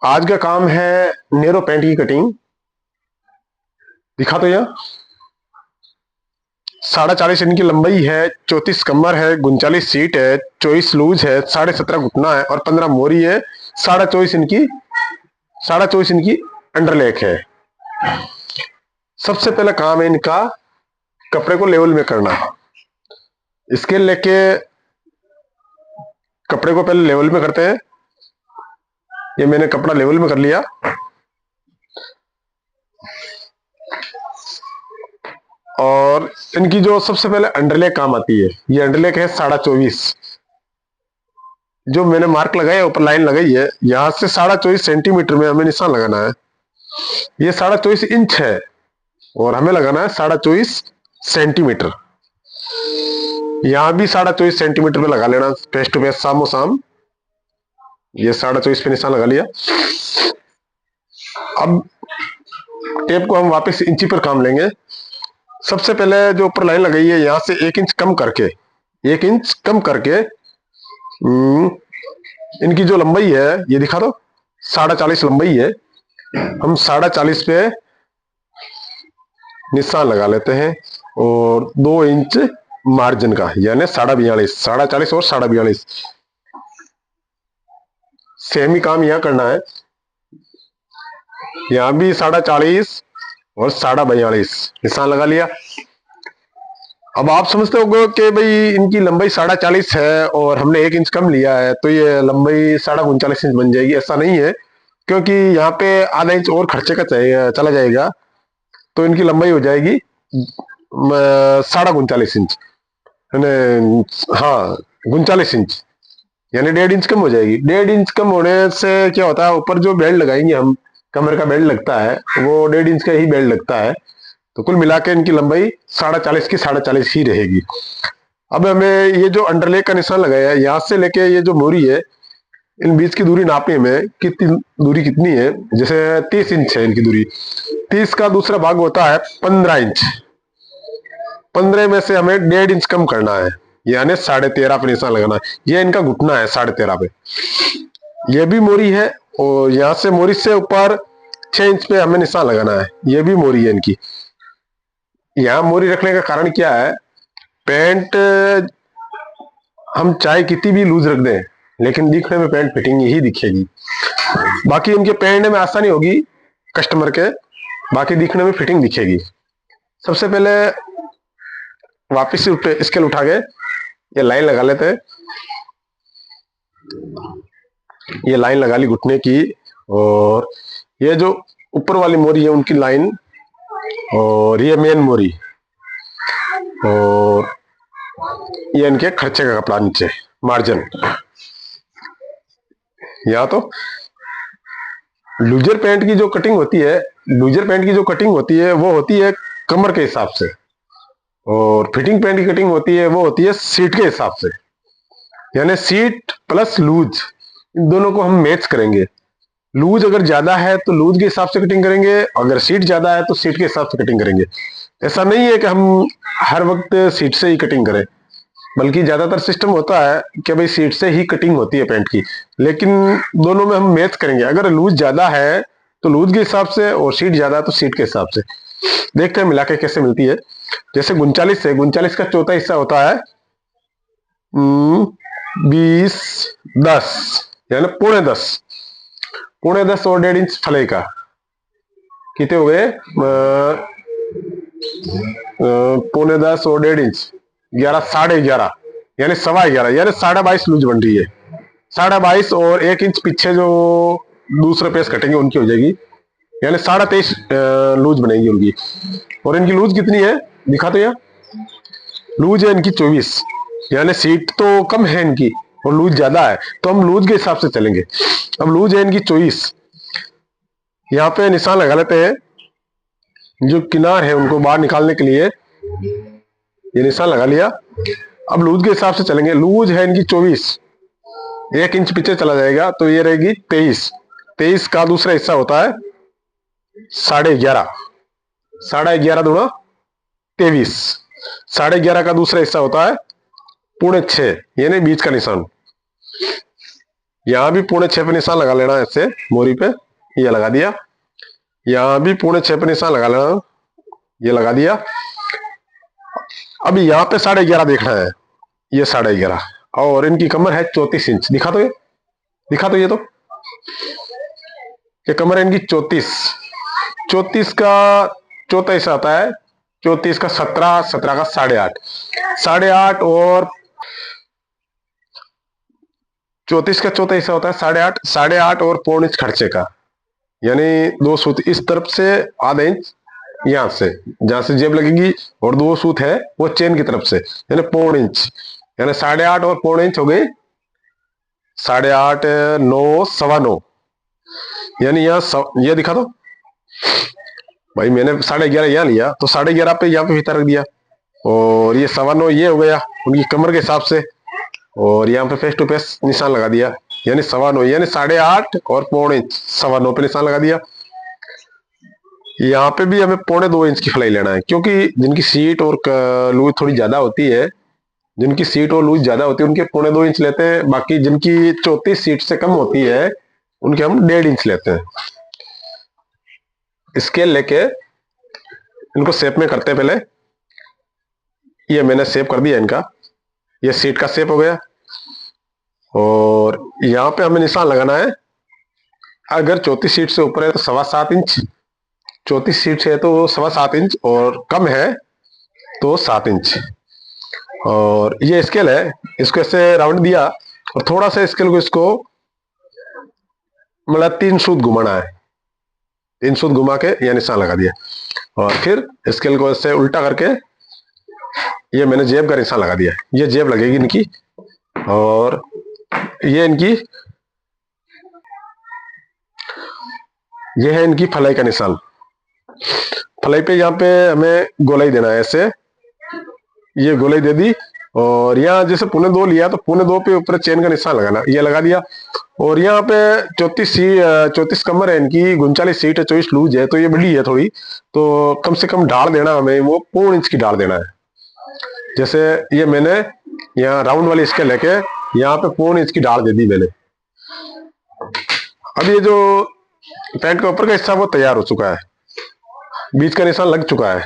आज का काम है नेरो पैंट की कटिंग। दिखा तो यहाँ 40.5 इंच की लंबाई है, 34 कमर है, 39 सीट है, 24 लूज है, 17.5 घुटना है और 15 मोरी है। 24 इंच की अंडरलेक है। सबसे पहला काम है इनका कपड़े को लेवल में करना। स्केल लेके कपड़े को पहले लेवल में करते हैं। ये मैंने कपड़ा लेवल में कर लिया। और इनकी जो सबसे पहले अंडरलेक काम आती है, ये अंडरलेक है 24.5। जो मैंने मार्क लगाया ऊपर लाइन लगाई है, यहां से 24.5 सेंटीमीटर में हमें निशान लगाना है। ये 24.5 इंच है और हमें लगाना है 24.5 सेंटीमीटर। यहां भी 24.5 सेंटीमीटर पे लगा लेना, फेस टू फेस, सामो साम। ये 24.5 पे निशान लगा लिया। अब टेप को हम वापस इंची पर काम लेंगे। सबसे पहले जो ऊपर लाइन लगाई है, यहां से 1 इंच कम करके, 1 इंच कम करके इनकी जो लंबाई है, ये दिखा दो, 40.5 लंबाई है। हम 40.5 पे निशान लगा लेते हैं और 2 इंच मार्जिन का, यानी 42.5, 40.5 और 42.5। सेम ही काम यहां करना है। यहां भी 40.5 और 42.5 निशान लगा लिया। अब आप समझते होगे कि भाई इनकी लंबाई 40.5 है और हमने 1 इंच कम लिया है, तो ये लंबाई 39.5 इंच बन जाएगी। ऐसा नहीं है, क्योंकि यहाँ पे आधा इंच और खर्चे का चला जाएगा, तो इनकी लंबाई हो जाएगी 39.5 इंच। हाँ, 39 इंच, यानी 1.5 इंच कम हो जाएगी। 1.5 इंच कम होने से क्या होता है, ऊपर जो बेल्ट लगाएंगे हम, कमर का बेल्ट लगता है, वो 1.5 इंच का ही बेल्ट लगता है। तो कुल मिला के इनकी लंबाई 40.5 की 40.5 ही रहेगी। अब हमें ये जो अंडरलेक का निशान लगाया है, यहां से लेके ये जो मोरी है, इन बीच की दूरी नापी हमें, कितनी दूरी कितनी है। जैसे 30 इंच है इनकी दूरी, 30 का दूसरा भाग होता है 15 इंच। 15 में से हमें 1.5 इंच कम करना है, यानी 13.5 पे निशान लगाना है। ये इनका घुटना है 13.5 पे। ये भी मोरी है और यहां से मोरी से ऊपर 6 इंच पे हमें निशान लगाना है। ये भी मोरी है इनकी। यहां मोरी रखने का कारण क्या है, पैंट हम चाहे कितनी भी लूज रख दें, लेकिन दिखने में पैंट फिटिंग ही दिखेगी। बाकी इनके पहनने में आसानी होगी कस्टमर के, बाकी दिखने में फिटिंग दिखेगी। सबसे पहले वापस से स्केल उठा के ये लाइन लगा लेते हैं। ये लाइन लगा ली घुटने की, और ये जो ऊपर वाली मोरी है उनकी लाइन, और ये मेन मोरी, और ये इनके खर्चे का कपड़ा नीचे मार्जिन। यहाँ तो लूजर पैंट की जो कटिंग होती है, लूजर पैंट की जो कटिंग होती है वो होती है कमर के हिसाब से, और फिटिंग पैंट की कटिंग होती है वो होती है सीट के हिसाब से। यानी सीट प्लस लूज, इन दोनों को हम मैच करेंगे। लूज अगर ज्यादा है तो लूज के हिसाब से कटिंग करेंगे, अगर सीट ज्यादा है तो सीट के हिसाब से कटिंग करेंगे। ऐसा नहीं है कि हम हर वक्त सीट से ही कटिंग करें, बल्कि ज्यादातर सिस्टम होता है कि भाई सीट से ही कटिंग होती है पैंट की, लेकिन दोनों में हम मैच करेंगे। अगर लूज ज्यादा है तो लूज के हिसाब से, और सीट ज्यादा है तो सीट के हिसाब से। देखते हैं मिला के कैसे मिलती है। जैसे 39 है, 39 का चौथा हिस्सा होता है 20, 10, यानी 10.25, 10.25 और 1.5 इंच फले का कितने हो गए, 10.25 और 1.5 इंच 11, 11.5, यानी 11.25, यानी 22.5 लूज बन रही है। 22.5 और 1 इंच पीछे जो दूसरे पेस कटेंगे उनकी हो जाएगी, यानी 23.5 लूज बनेगी उनकी। और इनकी लूज कितनी है दिखा तो, यहाँ लूज है इनकी 24, यानी सीट तो कम है इनकी और लूज ज्यादा है, तो हम लूज के हिसाब से चलेंगे। अब लूज है इनकी 24, यहाँ पे निशान लगा लेते हैं। जो किनार है उनको बाहर निकालने के लिए ये निशान लगा लिया। अब लूज के हिसाब से चलेंगे। लूज है इनकी 24, 1 इंच पीछे चला जाएगा तो ये रहेगी 23। 23 का दूसरा हिस्सा होता है 11.5, 11.5 दूना 23। 11.5 का दूसरा हिस्सा होता है 6.25, यानी बीच का निशान। यहाँ भी 6.25 पे निशान लगा लेना ऐसे मोरी पे, ये लगा दिया। यहाँ भी 6.25 पे निशान लगा लेना, ये लगा दिया। अभी यहाँ पे 11.5 देखना है, ये 11.5, और इनकी कमर है 34 इंच। दिखा तो ये, दिखा तो ये तो, ये कमर है इनकी 34। 34 का चौथा हिस्सा आता है, 34 का 17, 17 का 8.5, 8.5 और 34 का चौथा हिस्सा होता है 8.5, 8.5 और 0.25 खर्चे का, यानी 2 सूत इस तरफ से, आधा इंच यहां से जहां से जेब लगेगी, और 2 सूत है वो चेन की तरफ से, यानी 0.25, यानी 8.5 और 0.25 हो गई 8.5, 9, 9.25, यानी यहाँ ये दिखा दो भाई, मैंने 11.5 यहाँ लिया तो 11.5 पे यहाँ पे भीतर रख दिया, और ये 9.25 ये हो गया उनकी कमर के हिसाब से, और यहाँ पे फेस टू फेस निशान लगा दिया, यानी 9.25, यानी 8.5 और 0.25, 9.25 पे निशान लगा दिया। यहाँ पे भी हमें 2.25 इंच की फ्लाई लेना है, क्योंकि जिनकी सीट और लूज थोड़ी ज्यादा होती है, जिनकी सीट और लूज ज्यादा होती है उनके 2.25 इंच लेते हैं, बाकी जिनकी 34 सीट से कम होती है उनके हम 1.5 इंच लेते हैं। स्केल लेके इनको शेप में करते हैं पहले। ये मैंने शेप कर दिया इनका, ये सीट का शेप हो गया, और यहाँ पे हमें निशान लगाना है। अगर 34 सीट से ऊपर है तो 7.25 इंच, 34 सीट से है तो 7.25 इंच, और कम है तो 7 इंच। और ये स्केल है, इसको ऐसे राउंड दिया, और थोड़ा सा स्केल को इसको मतलब 3 सूत घुमाना है, 3 सूत घुमा के यह निशान लगा दिया, और फिर स्केल को ऐसे उल्टा करके ये मैंने जेब का निशान लगा दिया। ये जेब लगेगी इनकी, और ये इनकी, ये है इनकी फलाई का निशान। फलाई पे यहाँ पे हमें गोलाई देना है ऐसे, ये गोलाई दे दी, और यहाँ जैसे 2.25 लिया तो 2.25 पे ऊपर चेन का निशान लगाना, ये लगा दिया। और यहाँ पे 34 कमर है इनकी, 39 सीट है, 24 लूज है, तो ये बड़ी है थोड़ी, तो कम से कम ढाल देना हमें वो 0.25 इंच की ढाल देना है। जैसे ये मैंने यहाँ राउंड वाली स्केल लेके यहाँ पे 0.25 इंच की ढाल दे दी मैंने। अब ये जो पैंट का ऊपर का हिस्सा वो तैयार हो चुका है, बीच का निशान लग चुका है।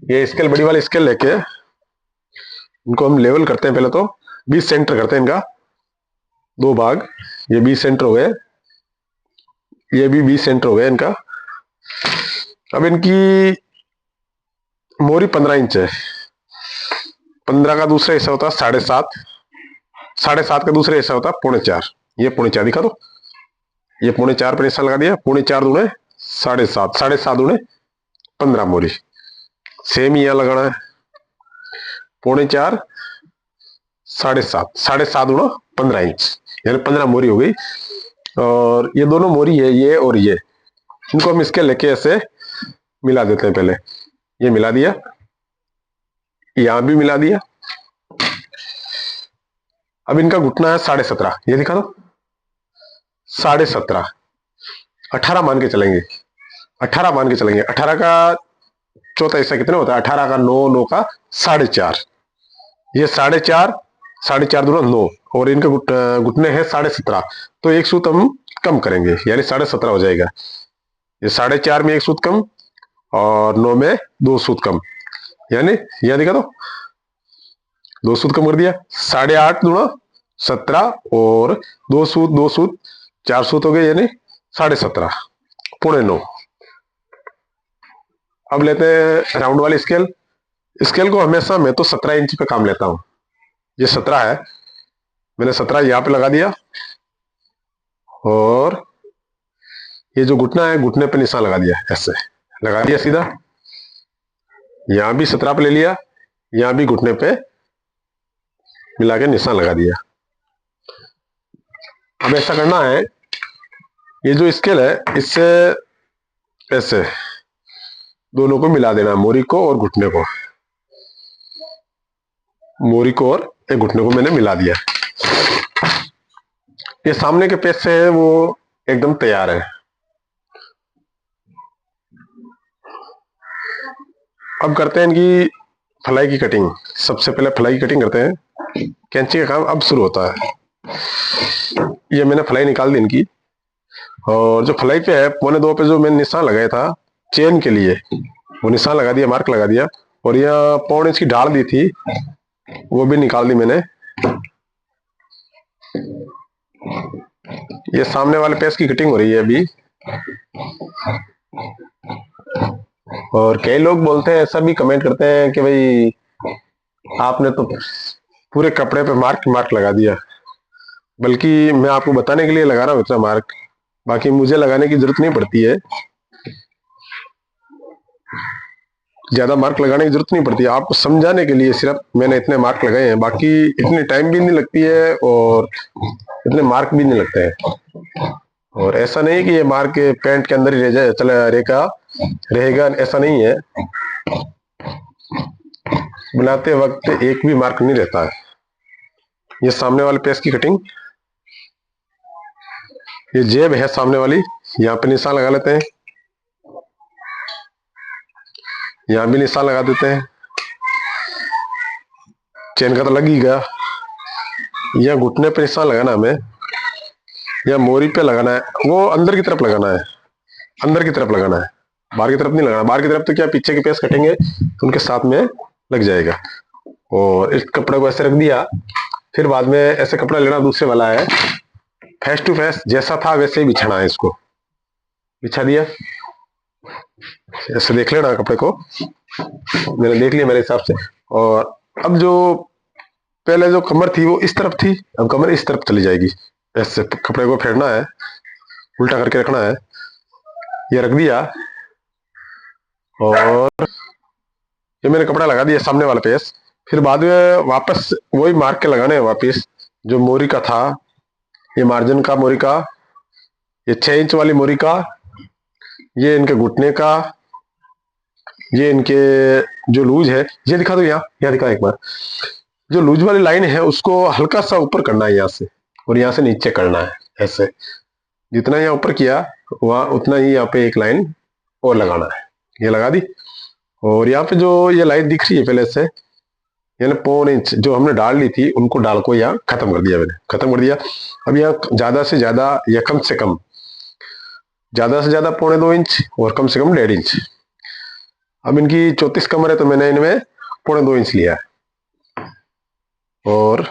ये स्केल, बड़ी वाली स्केल लेके इनको हम लेवल करते हैं। पहले तो 20 सेंटर करते हैं इनका, 2 भाग, ये 20 सेंटर हो गए, ये भी 20 सेंटर हो गए इनका। अब इनकी मोरी 15 इंच है, 15 का दूसरा हिस्सा होता है 7.5, 7.5 का दूसरा हिस्सा होता है 4.25, ये 4.25 दिखा दो, ये 4.25 पे निशान लगा दिया, 4.25 दूने 7.5, 7.5 दूने 15 मोरी, सेम ही यहाँ लगाना है, 4.25, 7.5, 7.5 दूना 15 इंच, यानी 15 मोरी हो गई। और ये दोनों मोरी है, ये और ये, इनको हम इसके लेके ऐसे मिला देते हैं। पहले ये मिला दिया, यहां भी मिला दिया। अब इनका घुटना है 17.5, ये दिखा दो, 17.5, 18 मान के चलेंगे, 18 मान के चलेंगे। 18 का चौथा हिस्सा कितना होता है, 18 का 9, 9 का 4.5, ये 4.5, 4.5 दूना 9, और इनके घुटने हैं 17.5, तो एक सूत हम कम करेंगे, यानी 17.5 हो जाएगा। ये 4.5 में एक सूत कम, और 9 में 2 सूत कम, यानी यहां दिखा दो 2 सूत कम कर दिया। 8.5 दूना 17, और 2 सूत 2 सूत 4 सूत हो गए, यानी 17.5, 9.25। अब लेते हैं राउंड वाली स्केल। स्केल को हमेशा मैं तो 17 इंच पे काम लेता हूं, ये 17 है, मैंने 17 यहां पे लगा दिया, और ये जो घुटना है घुटने पे निशान लगा दिया, ऐसे लगा दिया सीधा, यहां भी 17 पे ले लिया, यहां भी घुटने पे मिला के निशान लगा दिया। अब ऐसा करना है, ये जो स्केल है इससे ऐसे दोनों को मिला देना, मोरी को और घुटने को, मोरी को और एक घुटने को मैंने मिला दिया। ये सामने के पेज से है वो एकदम तैयार है। अब करते हैं इनकी फलाई की कटिंग। सबसे पहले फलाई की कटिंग करते हैं, कैंची का काम अब शुरू होता है। ये मैंने फ्लाई निकाल दी इनकी। और जो फ्लाई पे है 1.25 पे जो मैंने निशान लगाया था चेन के लिए, वो निशान लगा दिया, मार्क लगा दिया। और यहाँ 1.25 इंच की ढाल दी थी, वो भी निकाल दी मैंने। ये सामने वाले पेस की कटिंग हो रही है अभी। और कई लोग बोलते हैं, ऐसा भी कमेंट करते हैं कि भाई आपने तो पूरे कपड़े पे मार्क मार्क लगा दिया। बल्कि मैं आपको बताने के लिए लगा रहा हूँ इतना मार्क, बाकी मुझे लगाने की जरूरत नहीं पड़ती है, ज्यादा मार्क लगाने की जरूरत नहीं पड़ती है। आपको समझाने के लिए सिर्फ मैंने इतने मार्क लगाए हैं, बाकी इतनी टाइम भी नहीं लगती है और इतने मार्क भी नहीं लगते हैं। और ऐसा नहीं कि ये मार्क पैंट के अंदर ही रह जाए, चला रहेगा, ऐसा नहीं है। बनाते वक्त एक भी मार्क नहीं रहता है। ये सामने वाले पेस की कटिंग, ये जेब है सामने वाली, यहाँ पे निशान लगा लेते हैं, यहाँ भी निशान लगा देते हैं। चेन का तो लग ही गया। यहाँ घुटने पे निशान लगाना हमें, या मोरी पे लगाना है, वो अंदर की तरफ लगाना है, अंदर की तरफ लगाना है, बाहर की तरफ नहीं लगाना। बाहर की तरफ तो क्या पीछे के पेस कटेंगे तो उनके साथ में लग जाएगा। और इस कपड़े को ऐसे रख दिया, फिर बाद में ऐसे कपड़ा लेना दूसरे वाला है, फेस टू फेस जैसा था वैसे ही बिछाना है। इसको बिछा दिया, ऐसे देख लेना कपड़े को, मैंने देख लिया मेरे हिसाब से। और अब जो पहले जो कमर थी वो इस तरफ थी, अब कमर इस तरफ चली जाएगी। ऐसे कपड़े को फेरना है, उल्टा करके रखना है, ये रख दिया। और ये मैंने कपड़ा लगा दिया सामने वाला पेस। फिर बाद में वापस वही मार्क के लगाने हैं वापस, जो मोरी का था, ये मार्जिन का मोरी का, ये 6 इंच वाली मोरी का, ये इनके घुटने का, ये इनके जो लूज है, ये दिखा दो, यहाँ दिखा एक बार। जो लूज वाली लाइन है उसको हल्का सा ऊपर करना है यहाँ से, और यहाँ से नीचे करना है ऐसे। जितना यहाँ ऊपर किया वहां उतना ही यहाँ पे एक लाइन और लगाना है, ये लगा दी। और यहाँ पे जो ये लाइन दिख रही है पहले से, यानी 1.25 इंच जो हमने डाल ली थी, उनको डाल को यहाँ खत्म कर दिया, मैंने खत्म कर दिया। अब यहाँ ज्यादा से ज्यादा या कम से कम, ज्यादा से ज्यादा 2.25 इंच और कम से कम 1.5 इंच। अब इनकी 34 कमर है तो मैंने इनमें 2.25 इंच लिया है। और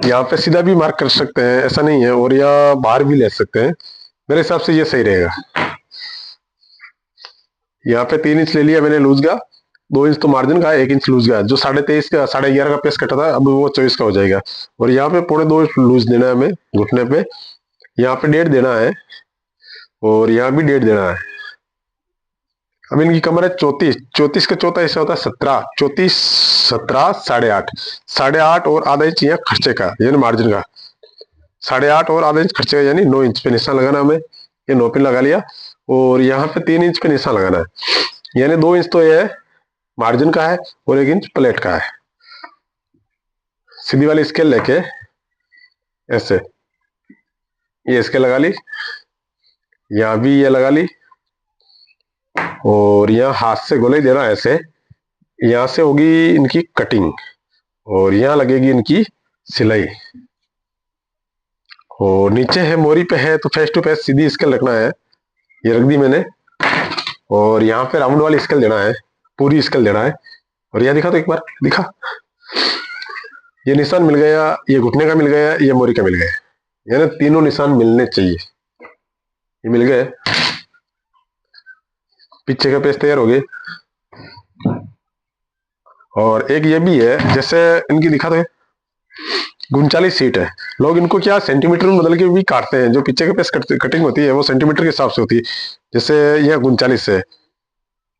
यहाँ पे सीधा भी मार्क कर सकते हैं, ऐसा नहीं है, और यहाँ बाहर भी ले सकते हैं। मेरे हिसाब से ये सही रहेगा। यहाँ पे 3 इंच ले लिया मैंने लूज का, 2 इंच तो मार्जिन का, 1 इंच लूज का। जो 23.5 का 11.5 का पेस कटा था, अब वो 24 का हो जाएगा। और यहाँ पे 2.25 इंच लूज देना है हमें घुटने पे, यहाँ पे 1.5 देना है, और यहाँ भी 1.5 देना है। अब इनकी कमर है 34, 34 का चौथा हिस्सा होता है 17, 34 17 8.5, 8.5 और आधा इंच यहाँ खर्चे का, यानी मार्जिन का 8.5 और आधा इंच खर्चे का, यानी 9 इंच पे निशान लगाना हमें। ये 9 पिन लगा लिया। और यहाँ पे 3 इंच पे निशान लगाना है, यानी 2 इंच तो ये मार्जिन का है और 1 इंच प्लेट का है। सीधी वाली स्केल लेके ऐसे ये स्केल लगा ली, यहाँ भी ये लगा ली, और यहाँ हाथ से गोलाई देना ऐसे। यहाँ से होगी इनकी कटिंग और यहाँ लगेगी इनकी सिलाई। और नीचे है मोरी पे है तो फेस टू फेस सीधी स्केल रखना है, ये रख दी मैंने। और यहाँ पे राउंड वाली स्केल देना है, पूरी स्केल देना है। और यहाँ दिखा तो एक बार दिखा, ये निशान मिल गया, ये घुटने का मिल गया, ये मोरी का मिल गया, यानी तीनों निशान मिलने चाहिए। ये मिल गए, पीछे का पेज तैयार हो गए। और एक ये भी है, जैसे इनकी दिखा दो 39 सीट है, लोग इनको क्या सेंटीमीटर में बदल के भी काटते हैं। जो पीछे के पेज कटिंग होती है वो सेंटीमीटर के हिसाब से होती है। जैसे यह 39 है,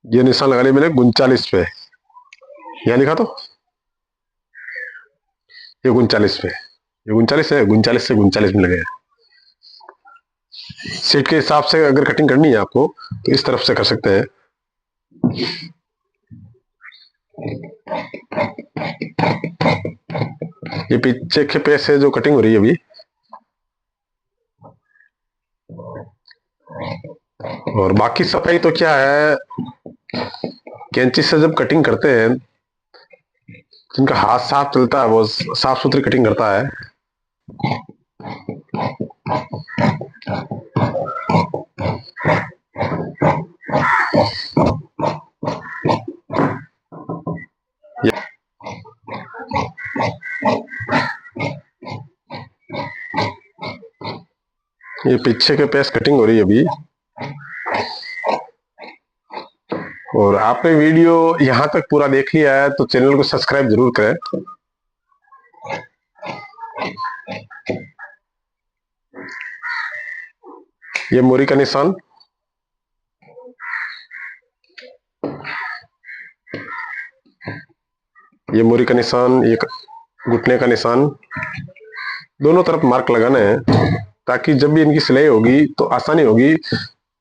ये निशान लगा लिया मैंने 39 पे, यहाँ दिखा तो ये 39 पे, ये 39 है, 39 से 39 में लगे। सीट के हिसाब से अगर कटिंग करनी है आपको तो इस तरफ से कर सकते हैं। ये पीछे के पेज से जो कटिंग हो रही है अभी। और बाकी सफाई तो क्या है, कैंची से जब कटिंग करते हैं, जिनका हाथ साफ चलता है वो साफ सुथरी कटिंग करता है। ये पीछे के पेस कटिंग हो रही है अभी। और आपने वीडियो यहाँ तक पूरा देख लिया है तो चैनल को सब्सक्राइब जरूर करें। ये मोरी का निशान, ये मोरी का निशान, ये घुटने का निशान, दोनों तरफ मार्क लगाना है ताकि जब भी इनकी सिलाई होगी तो आसानी होगी,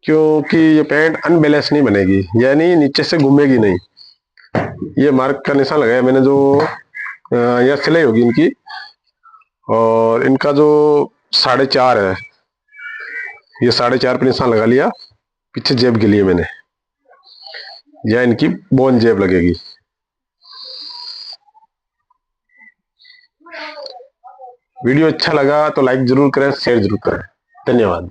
क्योंकि ये पैंट अनबैलेंस नहीं बनेगी, यानी नीचे से घूमेगी नहीं। ये मार्क का निशान लगाया मैंने, जो यह सिलाई होगी इनकी। और इनका जो 4.5 है, ये 4.5 पे निशान लगा लिया पीछे जेब के लिए मैंने, यह इनकी बोन जेब लगेगी। वीडियो अच्छा लगा तो लाइक जरूर करें, शेयर जरूर करें। धन्यवाद।